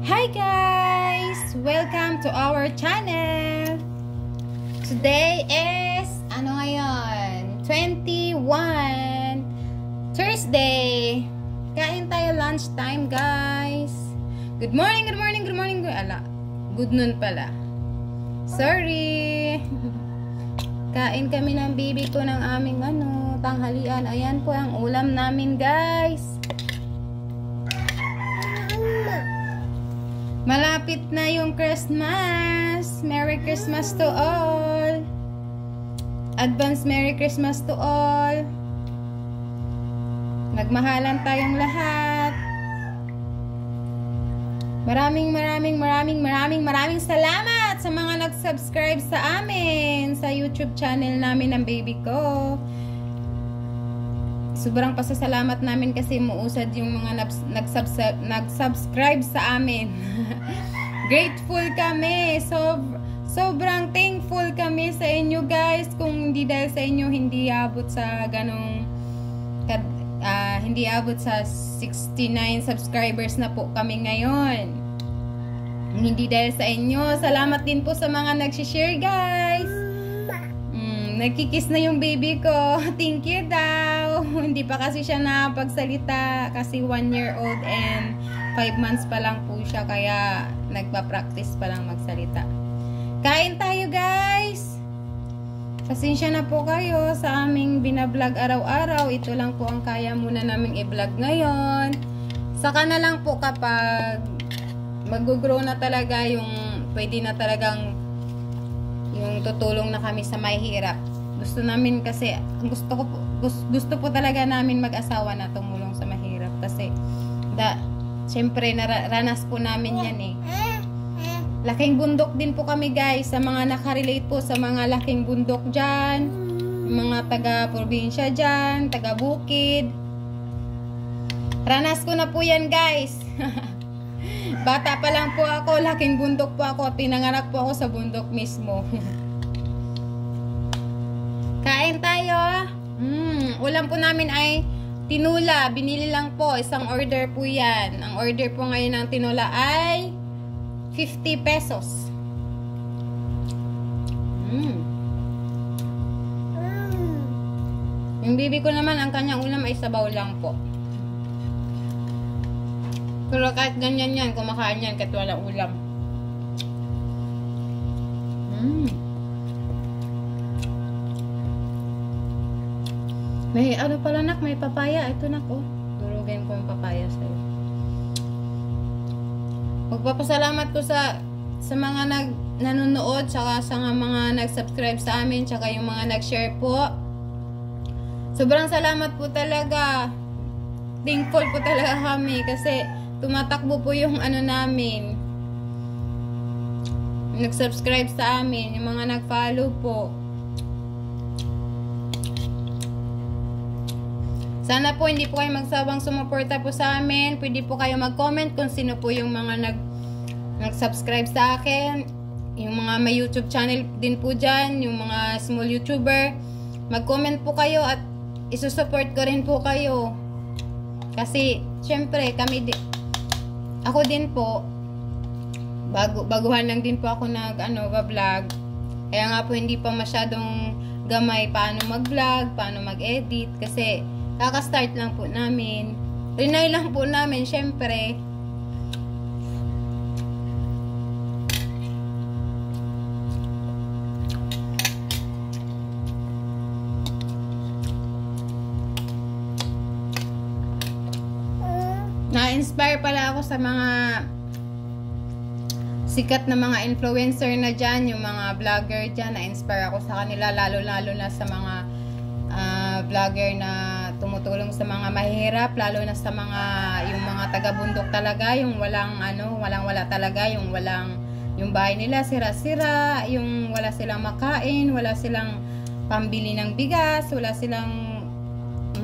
Hi guys! Welcome to our channel! Today is, ano ngayon? 21 Thursday! Kain tayo lunchtime guys! Good morning, good morning, good morning! Ala, good noon pala. Sorry! Kain kami ng baby ko ng aming tanghalian. Ayan po ang ulam namin guys. Malapit na yung Christmas. Merry Christmas to all. Advance Merry Christmas to all. Nagmahalan tayong lahat. Maraming salamat sa mga nag-subscribe sa amin sa YouTube channel namin ng baby ko. Sobrang pasasalamat namin kasi muusad yung mga nag-subscribe sa amin. Grateful kami. Sobrang thankful kami sa inyo guys. Kung hindi dahil sa inyo, hindi abot sa hindi abot sa 69 subscribers na po kami ngayon. Hindi dahil sa inyo. Salamat din po sa mga nag-share guys. Nagkikiss na yung baby ko. Thank you daw. Hindi pa kasi siya nakapagsalita kasi 1 year old and 5 months pa lang po siya, kaya nagpa-practice pa lang magsalita. Kain tayo guys. Pasensya na po kayo sa aming binablog araw-araw. Ito lang po ang kaya muna naming i-vlog ngayon. Saka na lang po kapag mag-grow na talaga yung pwede na talagang yung tutulong na kami sa may hirap. Gusto namin kasi gusto po talaga namin mag-asawa na tumulong sa mahirap kasi syempre naranas po namin yan eh. Laking bundok din po kami guys, sa mga nakarelate po sa mga laking bundok dyan, mga taga-probinsya dyan, taga-bukid. Ranas ko na po yan guys. Bata pa lang po ako, laking bundok po ako, pinanganak po ako sa bundok mismo. Kain tayo. Ulam po namin ay tinula, binili lang po, isang order po yan. Ang order po ngayon ng tinula ay 50 pesos. Yung bibi ko naman, ang kanyang ulam ay sabaw lang po. Pero kahit ganyan yan, kumakain yan kahit walang ulam. May ano pala nak, may papaya. Ito nak oh. Durugin ko yung papaya sa'yo. Magpapasalamat ko sa mga nanonood, saka sa mga nag-subscribe sa amin, saka yung mga nag-share po. Sobrang salamat po talaga. Thankful po talaga kami kasi tumatakbo po yung namin. Nag-subscribe sa amin, yung mga nag-follow po. Sana po hindi po kayo magsawang sumuporta po sa amin. Pwede po kayo mag-comment kung sino po yung mga nag-subscribe sa akin. Yung mga may YouTube channel din po dyan, yung mga small YouTuber. Mag-comment po kayo at isusupport ko rin po kayo. Kasi, syempre, ako din po, baguhan lang din po ako nag-vlog. Kaya nga po hindi pa masyadong gamay paano mag-vlog, paano mag-edit. Kasi, kaka-start lang po namin. Rinay lang po namin, syempre. Na-inspire pala ako sa mga sikat na mga influencer na dyan, yung mga vlogger dyan. Na-inspire ako sa kanila, lalo-lalo na sa mga vlogger na tumutulong sa mga mahirap, lalo na sa yung mga taga-bundok talaga, yung walang-wala talaga, yung bahay nila sira-sira, yung wala silang makain, wala silang pambili ng bigas, wala silang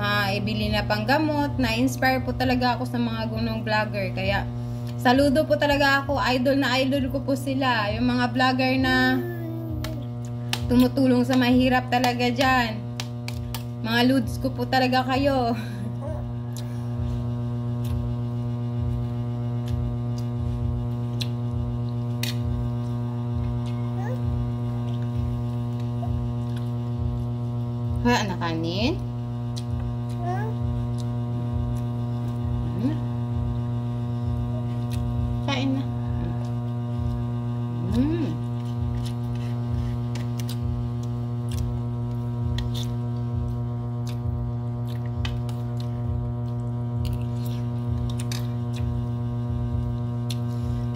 maibili na panggamot. Na-inspire po talaga ako sa mga gunong vlogger, kaya saludo po talaga ako, idol ko po sila, yung mga vlogger na tumutulong sa mahirap talaga dyan. Mga lods ko po talaga kayo. Wala na kanin? Kain na.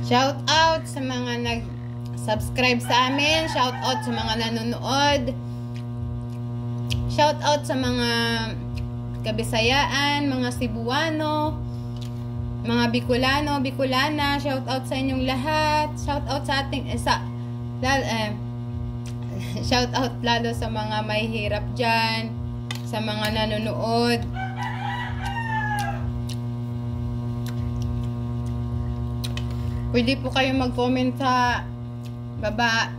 Shout out sa mga nag-subscribe sa amin. Shout out sa mga nanonood. Shout out sa mga Kabisayaan, mga Cebuano, mga Bicolano, Bicolana. Shout out sa inyong lahat. Shout out sa ating shout out lalo sa mga may hirap dyan, sa mga nanonood. Pwede po kayo mag-comment sa baba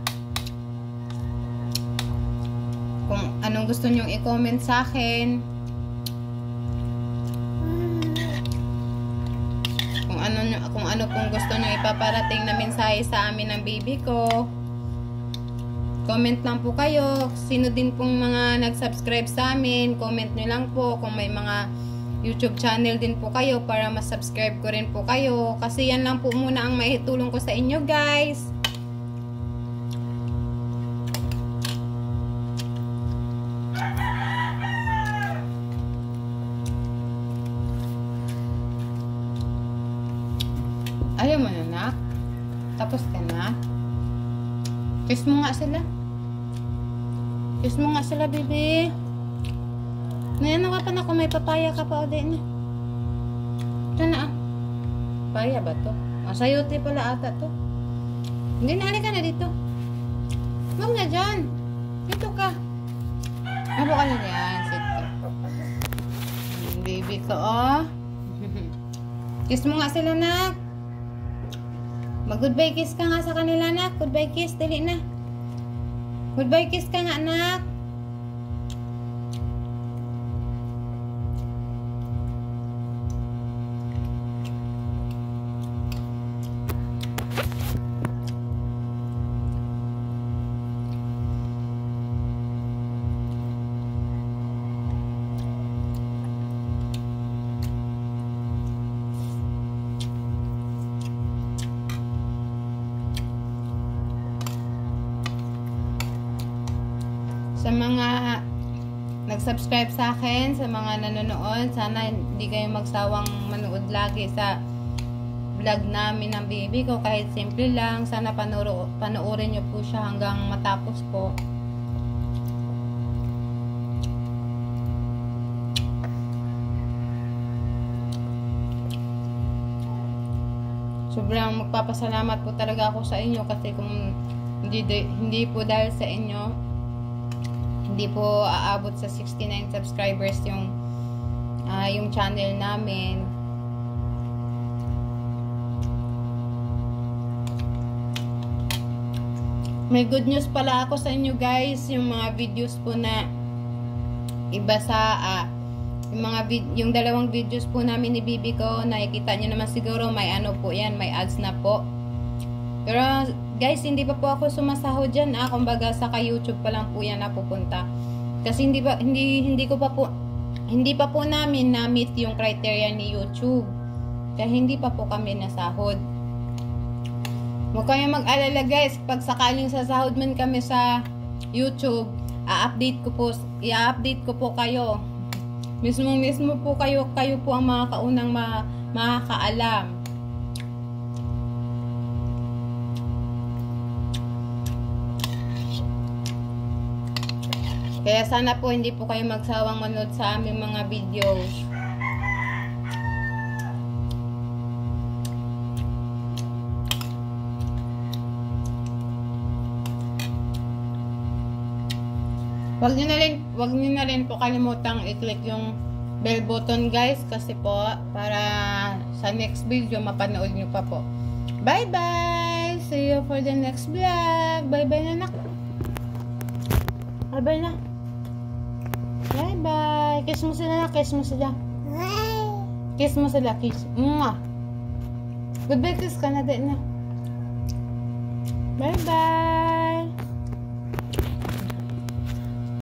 kung anong gusto nyong i-comment sa akin. Kung ano pong gusto nyo ipaparating na mensahe sa amin ng baby ko. Comment lang po kayo. Sino din pong mga nag-subscribe sa amin, comment nyo lang po. Kung may mga YouTube channel din po kayo para mas-subscribe ko rin po kayo. Kasi yan lang po muna ang maitulong ko sa inyo, guys. Ayaw mo na, nak? Tapos ka na? Kiss mo nga sila. Kiss mo nga sila, baby. Ngayon ka pa na kung may papaya ka pa o din. Ito na ah. Papaya ba to? Sayote pala ata to. Hindi na, halika na dito. Huwag na dyan. Dito ka. Abo ka na dyan. Sit ka. Baby ko, oh. Kiss mo nga sila, nak. Mag-goodbye kiss ka nga sa kanila, nak. Goodbye kiss, dali na. Goodbye kiss ka nga, nak. Sa mga nag-subscribe sa akin, sa mga nanonood, sana hindi kayo magsawang manood lagi sa vlog namin ng baby ko. Kahit simple lang, sana panoorin nyo po siya hanggang matapos po. Sobrang magpapasalamat po talaga ako sa inyo kasi kung hindi po dahil sa inyo, hindi po aabot sa 69 subscribers yung channel namin. May good news pala ako sa inyo, guys. Yung mga videos po na iba sa yung dalawang videos po namin ni Bibi ko, nakikita nyo naman siguro may ano po yan, may ads na po. Pero guys, hindi pa po ako sumasahod dyan. Kumbaga sa YouTube pa lang po yan napupunta. Kasi hindi pa po namin na-meet yung criteria ni YouTube. Kaya hindi pa po kami nasahod. Huwag kayong mag-alala, guys. Pag sakaling sasahod man kami sa YouTube, i-update ko po kayo. Mismo po kayo po ang mga kaunang makakaalam. Kaya sana po hindi po kayo magsawang manood sa aming mga videos. Wag niyo na rin po kalimutang i-click yung bell button, guys, kasi po para sa next video mapanood niyo pa po. Bye bye. See you for the next vlog. Bye bye na, nak. Bye bye na. Bye bye. Kiss mo sila, kiss mo sila. Kiss mo sila, kiss. Mwah. Goodbye, kiss ka na din na. Bye bye.